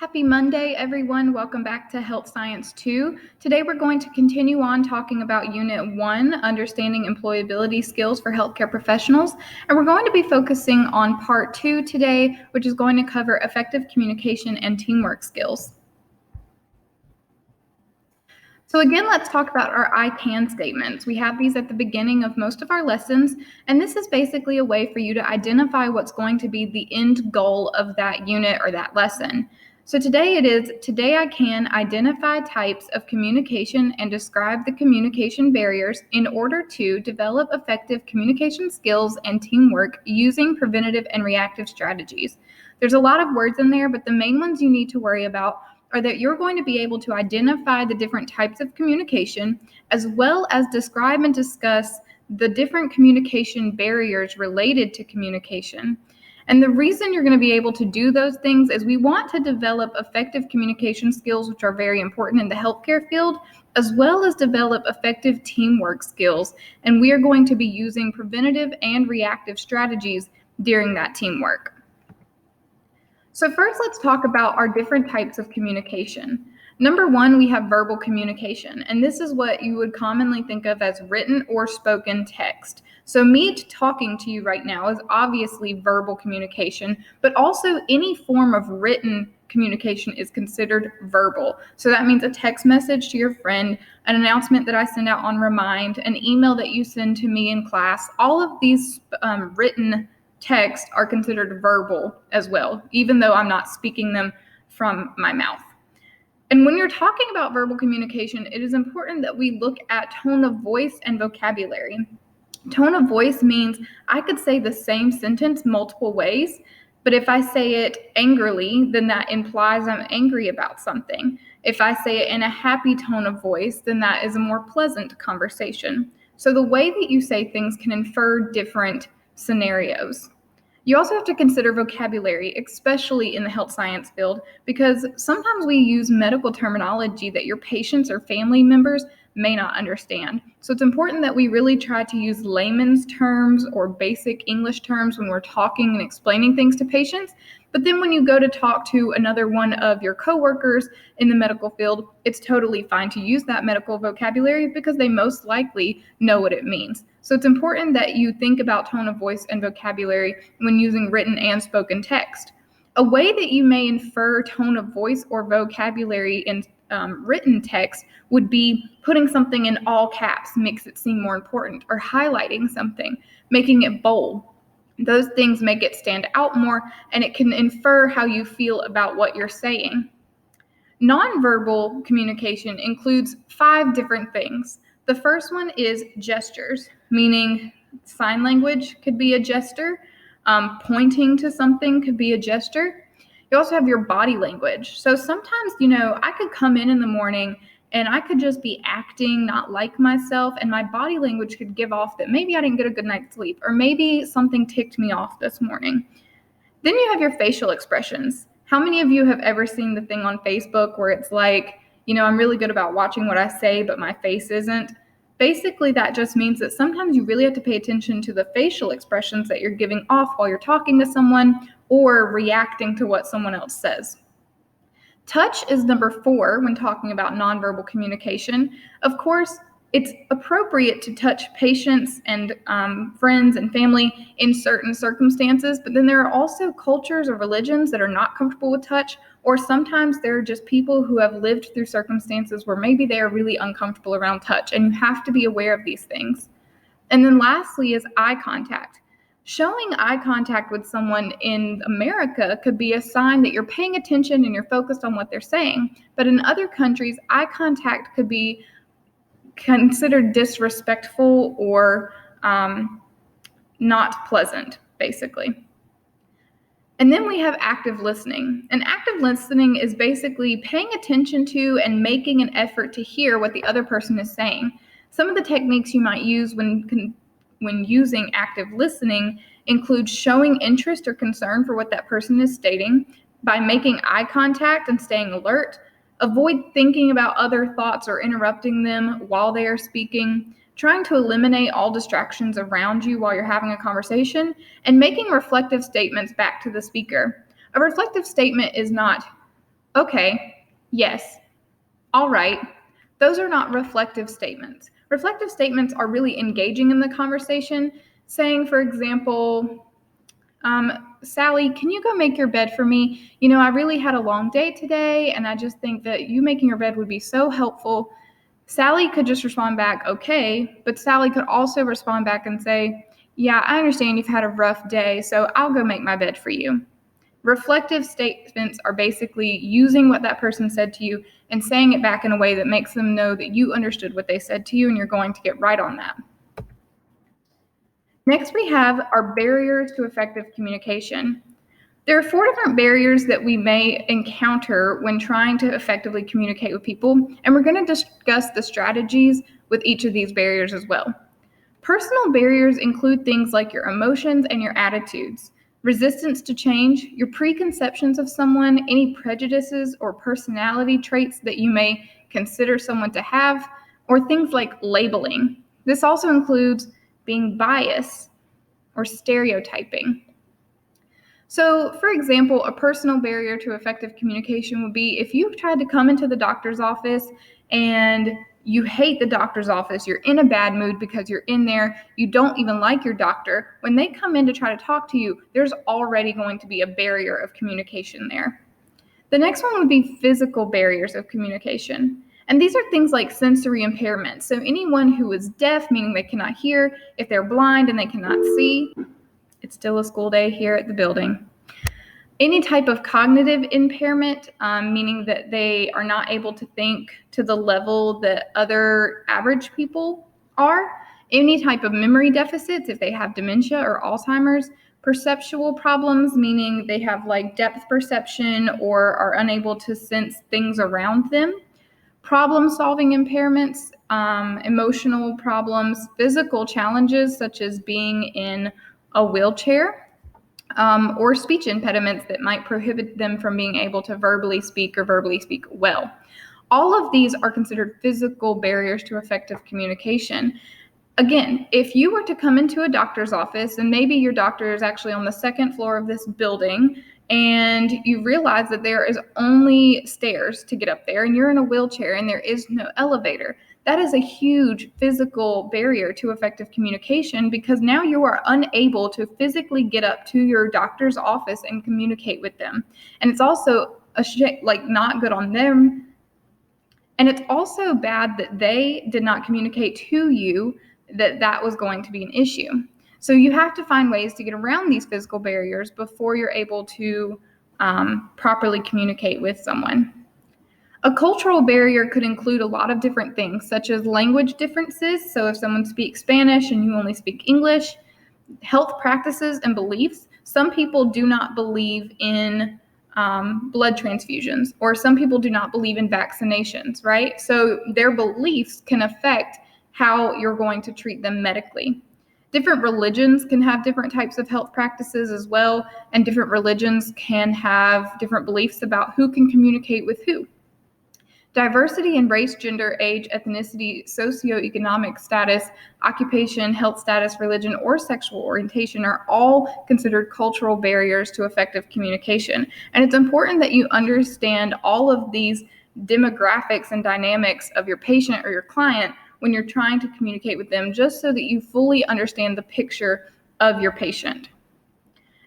Happy Monday, everyone. Welcome back to Health Science 2. Today we're going to continue on talking about Unit 1, Understanding Employability Skills for Healthcare Professionals. And we're going to be focusing on Part 2 today, which is going to cover effective communication and teamwork skills. So again, let's talk about our I can statements. We have these at the beginning of most of our lessons, and this is basically a way for you to identify what's going to be the end goal of that unit or that lesson. So today I can identify types of communication and describe the communication barriers in order to develop effective communication skills and teamwork using preventative and reactive strategies. There's a lot of words in there, but the main ones you need to worry about are that you're going to be able to identify the different types of communication, as well as describe and discuss the different communication barriers related to communication. And the reason you're going to be able to do those things is we want to develop effective communication skills, which are very important in the healthcare field, as well as develop effective teamwork skills. And we are going to be using preventative and reactive strategies during that teamwork. So first, let's talk about our different types of communication. Number one, we have verbal communication, and this is what you would commonly think of as written or spoken text. So me talking to you right now is obviously verbal communication, but also any form of written communication is considered verbal. So that means a text message to your friend, an announcement that I send out on Remind, an email that you send to me in class. All of these written text are considered verbal as well, even though I'm not speaking them from my mouth. And when you're talking about verbal communication, it is important that we look at tone of voice and vocabulary. Tone of voice means I could say the same sentence multiple ways, but if I say it angrily, then that implies I'm angry about something. If I say it in a happy tone of voice, then that is a more pleasant conversation. So the way that you say things can infer different scenarios. You also have to consider vocabulary, especially in the health science field, because sometimes we use medical terminology that your patients or family members may not understand. So it's important that we really try to use layman's terms or basic English terms when we're talking and explaining things to patients. But then when you go to talk to another one of your coworkers in the medical field, it's totally fine to use that medical vocabulary because they most likely know what it means. So it's important that you think about tone of voice and vocabulary when using written and spoken text. A way that you may infer tone of voice or vocabulary in written text would be putting something in all caps makes it seem more important, or highlighting something, making it bold. Those things make it stand out more, and it can infer how you feel about what you're saying. Nonverbal communication includes 5 different things. The first one is gestures, meaning sign language could be a gesture, pointing to something could be a gesture. You also have your body language. So sometimes, I could come in the morning and I could just be acting not like myself, and my body language could give off that maybe I didn't get a good night's sleep, or maybe something ticked me off this morning. Then you have your facial expressions. How many of you have ever seen the thing on Facebook where it's like, I'm really good about watching what I say, but my face isn't? Basically, that just means that sometimes you really have to pay attention to the facial expressions that you're giving off while you're talking to someone or reacting to what someone else says. Touch is number 4 when talking about nonverbal communication. Of course, it's appropriate to touch patients and friends and family in certain circumstances, but then there are also cultures or religions that are not comfortable with touch, or sometimes there are just people who have lived through circumstances where maybe they are really uncomfortable around touch, and you have to be aware of these things. And then lastly is eye contact. Showing eye contact with someone in America could be a sign that you're paying attention and you're focused on what they're saying. But in other countries, eye contact could be considered disrespectful or not pleasant, basically. And then we have active listening. And active listening is basically paying attention to and making an effort to hear what the other person is saying. Some of the techniques you might use when using active listening include showing interest or concern for what that person is stating by making eye contact and staying alert. Avoid thinking about other thoughts or interrupting them while they are speaking. Trying to eliminate all distractions around you while you're having a conversation, and making reflective statements back to the speaker. A reflective statement is not Okay, yes, all right. Those are not reflective statements. Reflective statements are really engaging in the conversation, saying, for example, Sally, can you go make your bed for me? I really had a long day today, and I just think that you making your bed would be so helpful. Sally could just respond back, okay, but Sally could also respond back and say, yeah, I understand you've had a rough day, so I'll go make my bed for you. Reflective statements are basically using what that person said to you and saying it back in a way that makes them know that you understood what they said to you and you're going to get right on that. Next, we have our barriers to effective communication. There are 4 different barriers that we may encounter when trying to effectively communicate with people, and we're going to discuss the strategies with each of these barriers as well. Personal barriers include things like your emotions and your attitudes, resistance to change, your preconceptions of someone, any prejudices or personality traits that you may consider someone to have, or things like labeling. This also includes being biased or stereotyping. So, for example, a personal barrier to effective communication would be if you tried to come into the doctor's office and you hate the doctor's office, you're in a bad mood because you're in there, you don't even like your doctor. When they come in to try to talk to you, there's already going to be a barrier of communication there. The next one would be physical barriers of communication. And these are things like sensory impairments. So anyone who is deaf, meaning they cannot hear, if they're blind and they cannot see, it's still a school day here at the building. Any type of cognitive impairment, meaning that they are not able to think to the level that other average people are. Any type of memory deficits, if they have dementia or Alzheimer's. Perceptual problems, meaning they have like depth perception or are unable to sense things around them. Problem-solving impairments, emotional problems, physical challenges such as being in a wheelchair, or speech impediments that might prohibit them from being able to verbally speak or verbally speak well. All of these are considered physical barriers to effective communication. Again, if you were to come into a doctor's office and maybe your doctor is actually on the 2nd floor of this building and you realize that there is only stairs to get up there and you're in a wheelchair and there is no elevator, that is a huge physical barrier to effective communication because now you are unable to physically get up to your doctor's office and communicate with them. And it's also not good on them. And it's also bad that they did not communicate to you that was going to be an issue. So you have to find ways to get around these physical barriers before you're able to properly communicate with someone. A cultural barrier could include a lot of different things, such as language differences. So if someone speaks Spanish and you only speak English, health practices and beliefs. Some people do not believe in blood transfusions, or some people do not believe in vaccinations, right? So their beliefs can affect how you're going to treat them medically. Different religions can have different types of health practices as well, and different religions can have different beliefs about who can communicate with who. Diversity in race, gender, age, ethnicity, socioeconomic status, occupation, health status, religion, or sexual orientation are all considered cultural barriers to effective communication. And it's important that you understand all of these demographics and dynamics of your patient or your client when you're trying to communicate with them, just so that you fully understand the picture of your patient.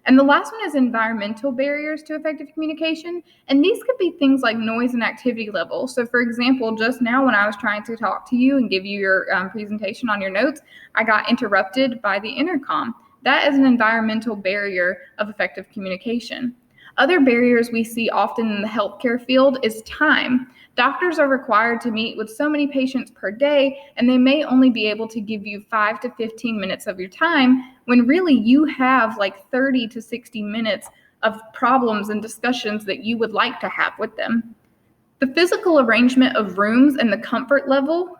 And the last one is environmental barriers to effective communication. And these could be things like noise and activity level. So for example, just now when I was trying to talk to you and give you your presentation on your notes, I got interrupted by the intercom. That is an environmental barrier of effective communication. Other barriers we see often in the healthcare field is time. Doctors are required to meet with so many patients per day, and they may only be able to give you 5 to 15 minutes of your time when really you have like 30 to 60 minutes of problems and discussions that you would like to have with them. The physical arrangement of rooms and the comfort level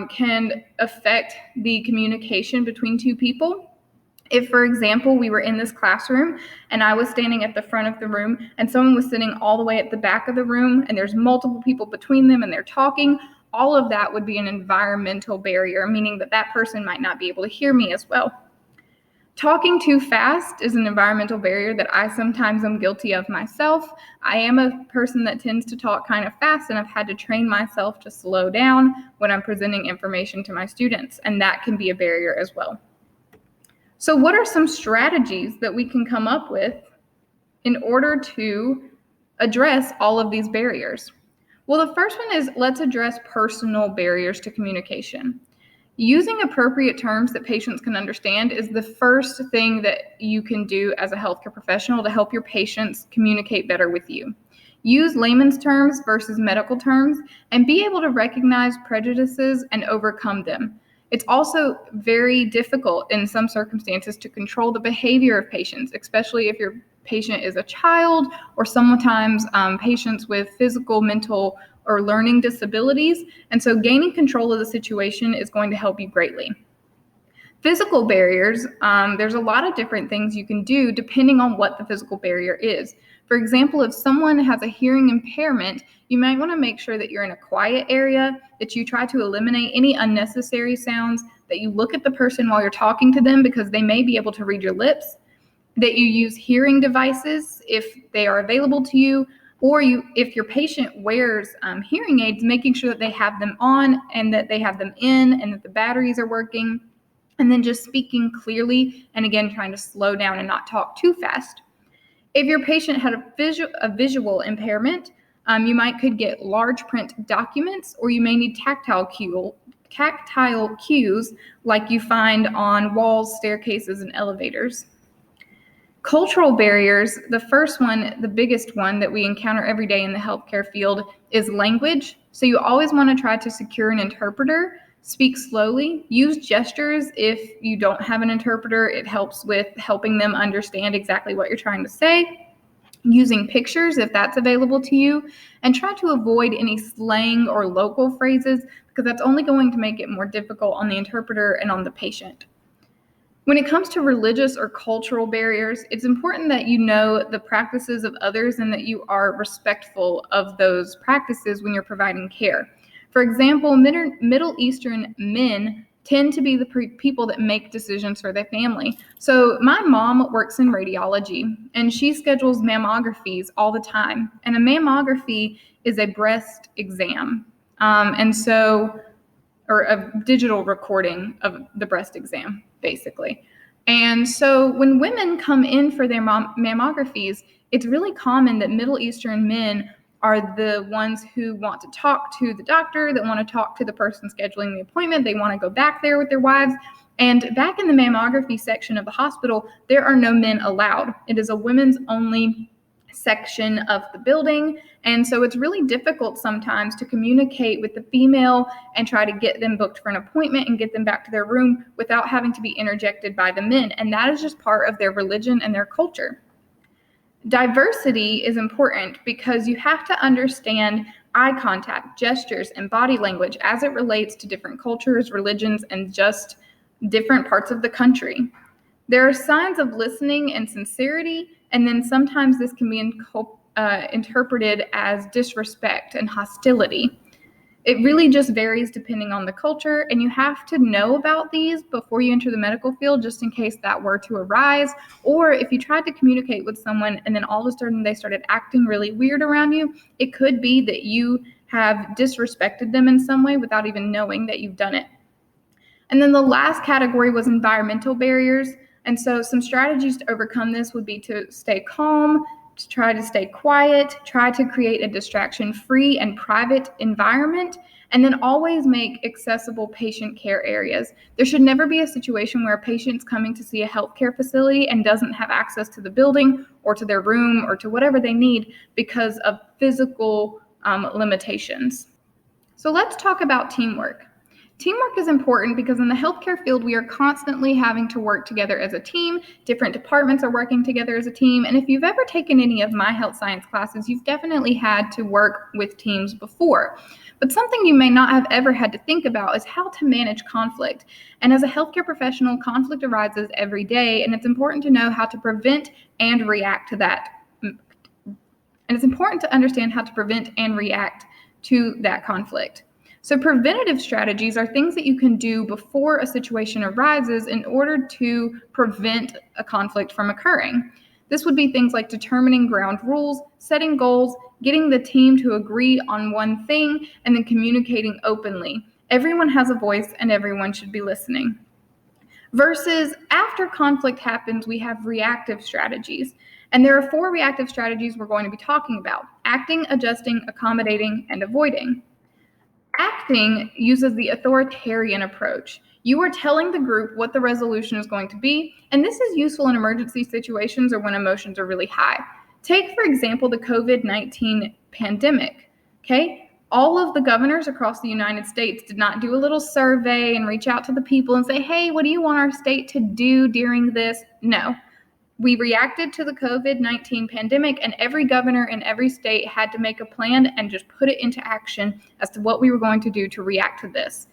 can affect the communication between two people. If, for example, we were in this classroom and I was standing at the front of the room and someone was sitting all the way at the back of the room and there's multiple people between them and they're talking, all of that would be an environmental barrier, meaning that that person might not be able to hear me as well. Talking too fast is an environmental barrier that I sometimes am guilty of myself. I am a person that tends to talk kind of fast, and I've had to train myself to slow down when I'm presenting information to my students, and that can be a barrier as well. So what are some strategies that we can come up with in order to address all of these barriers? Well, the first one is let's address personal barriers to communication. Using appropriate terms that patients can understand is the first thing that you can do as a healthcare professional to help your patients communicate better with you. Use layman's terms versus medical terms and be able to recognize prejudices and overcome them. It's also very difficult in some circumstances to control the behavior of patients, especially if your patient is a child or sometimes patients with physical, mental, or learning disabilities. And so gaining control of the situation is going to help you greatly. Physical barriers, there's a lot of different things you can do depending on what the physical barrier is. For example, if someone has a hearing impairment, you might want to make sure that you're in a quiet area, that you try to eliminate any unnecessary sounds, that you look at the person while you're talking to them because they may be able to read your lips, that you use hearing devices if they are available to you, or if your patient wears hearing aids, making sure that they have them on and that they have them in and that the batteries are working, and then just speaking clearly and again trying to slow down and not talk too fast. If your patient had a visual impairment, you could get large print documents, or you may need tactile cues like you find on walls, staircases, and elevators. Cultural barriers, the first one, the biggest one that we encounter every day in the healthcare field is language. So you always want to try to secure an interpreter, speak slowly, use gestures if you don't have an interpreter. It helps with helping them understand exactly what you're trying to say. Using pictures if that's available to you, and try to avoid any slang or local phrases because that's only going to make it more difficult on the interpreter and on the patient. When it comes to religious or cultural barriers, it's important that you know the practices of others and that you are respectful of those practices when you're providing care. For example, Middle Eastern men tend to be the people that make decisions for their family. So my mom works in radiology and she schedules mammographies all the time. And a mammography is a breast exam. Or a digital recording of the breast exam, basically. And so when women come in for their mammographies, it's really common that Middle Eastern men are the ones who want to talk to the doctor, that want to talk to the person scheduling the appointment. They want to go back there with their wives. And back in the mammography section of the hospital, there are no men allowed. It is a women's only section of the building. And so it's really difficult sometimes to communicate with the female and try to get them booked for an appointment and get them back to their room without having to be interjected by the men. And that is just part of their religion and their culture. Diversity is important because you have to understand eye contact, gestures, and body language as it relates to different cultures, religions, and just different parts of the country. There are signs of listening and sincerity, and then sometimes this can be interpreted as disrespect and hostility. It really just varies depending on the culture, and you have to know about these before you enter the medical field just in case that were to arise, or if you tried to communicate with someone and then all of a sudden they started acting really weird around you, it could be that you have disrespected them in some way without even knowing that you've done it. And then the last category was environmental barriers. And so some strategies to overcome this would be to stay calm, to try to stay quiet, try to create a distraction-free and private environment, and then always make accessible patient care areas. There should never be a situation where a patient's coming to see a healthcare facility and doesn't have access to the building or to their room or to whatever they need because of physical limitations. So let's talk about teamwork. Teamwork is important because in the healthcare field, we are constantly having to work together as a team. Different departments are working together as a team. And if you've ever taken any of my health science classes, you've definitely had to work with teams before. But something you may not have ever had to think about is how to manage conflict. And as a healthcare professional, conflict arises every day, and it's important to know how to prevent and react to that. And it's important to understand how to prevent and react to that conflict. So preventative strategies are things that you can do before a situation arises in order to prevent a conflict from occurring. This would be things like determining ground rules, setting goals, getting the team to agree on one thing, and then communicating openly. Everyone has a voice and everyone should be listening. Versus after conflict happens, we have reactive strategies. And there are 4 reactive strategies we're going to be talking about: acting, adjusting, accommodating, and avoiding. Acting uses the authoritarian approach. You are telling the group what the resolution is going to be, and this is useful in emergency situations or when emotions are really high. Take, for example, the COVID-19 pandemic, okay? All of the governors across the United States did not do a little survey and reach out to the people and say, hey, what do you want our state to do during this? No. We reacted to the COVID-19 pandemic, and every governor in every state had to make a plan and just put it into action as to what we were going to do to react to this.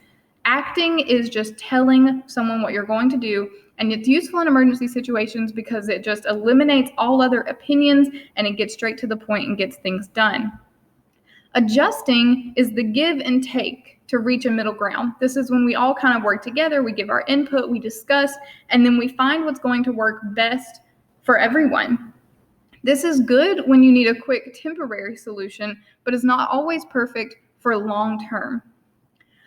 Acting is just telling someone what you're going to do, and it's useful in emergency situations because it just eliminates all other opinions and it gets straight to the point and gets things done. Adjusting is the give and take to reach a middle ground. This is when we all kind of work together, we give our input, we discuss, and then we find what's going to work best for everyone. This is good when you need a quick temporary solution, but is not always perfect for long term.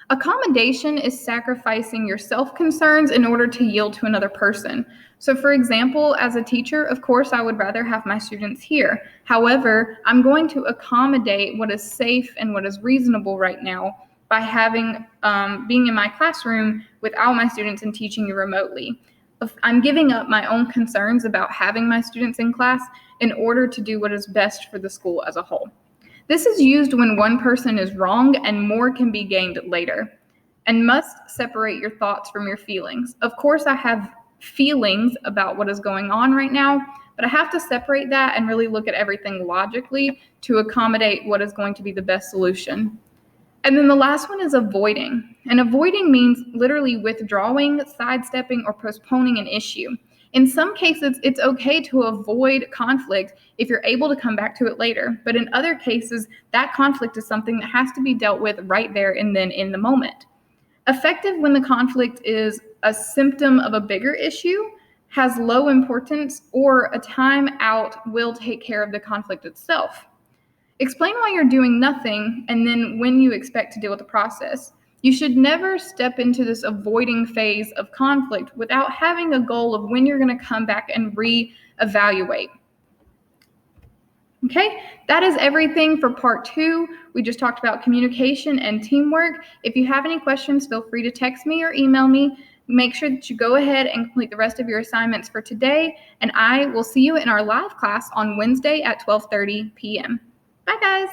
Accommodation is sacrificing your self-concerns in order to yield to another person. So for example, as a teacher, of course, I would rather have my students here. However, I'm going to accommodate what is safe and what is reasonable right now by having being in my classroom without my students and teaching you remotely. I'm giving up my own concerns about having my students in class in order to do what is best for the school as a whole. This is used when one person is wrong and more can be gained later. And must separate your thoughts from your feelings. Of course, I have feelings about what is going on right now, but I have to separate that and really look at everything logically to accommodate what is going to be the best solution. And then the last one is avoiding. And avoiding means literally withdrawing, sidestepping, or postponing an issue. In some cases, it's okay to avoid conflict if you're able to come back to it later. But in other cases, that conflict is something that has to be dealt with right there and then in the moment. Effective when the conflict is a symptom of a bigger issue, has low importance, or a time out will take care of the conflict itself. Explain why you're doing nothing and then when you expect to deal with the process. You should never step into this avoiding phase of conflict without having a goal of when you're going to come back and reevaluate. Okay, that is everything for part 2. We just talked about communication and teamwork. If you have any questions, feel free to text me or email me. Make sure that you go ahead and complete the rest of your assignments for today, and I will see you in our live class on Wednesday at 12:30 p.m. Bye, guys.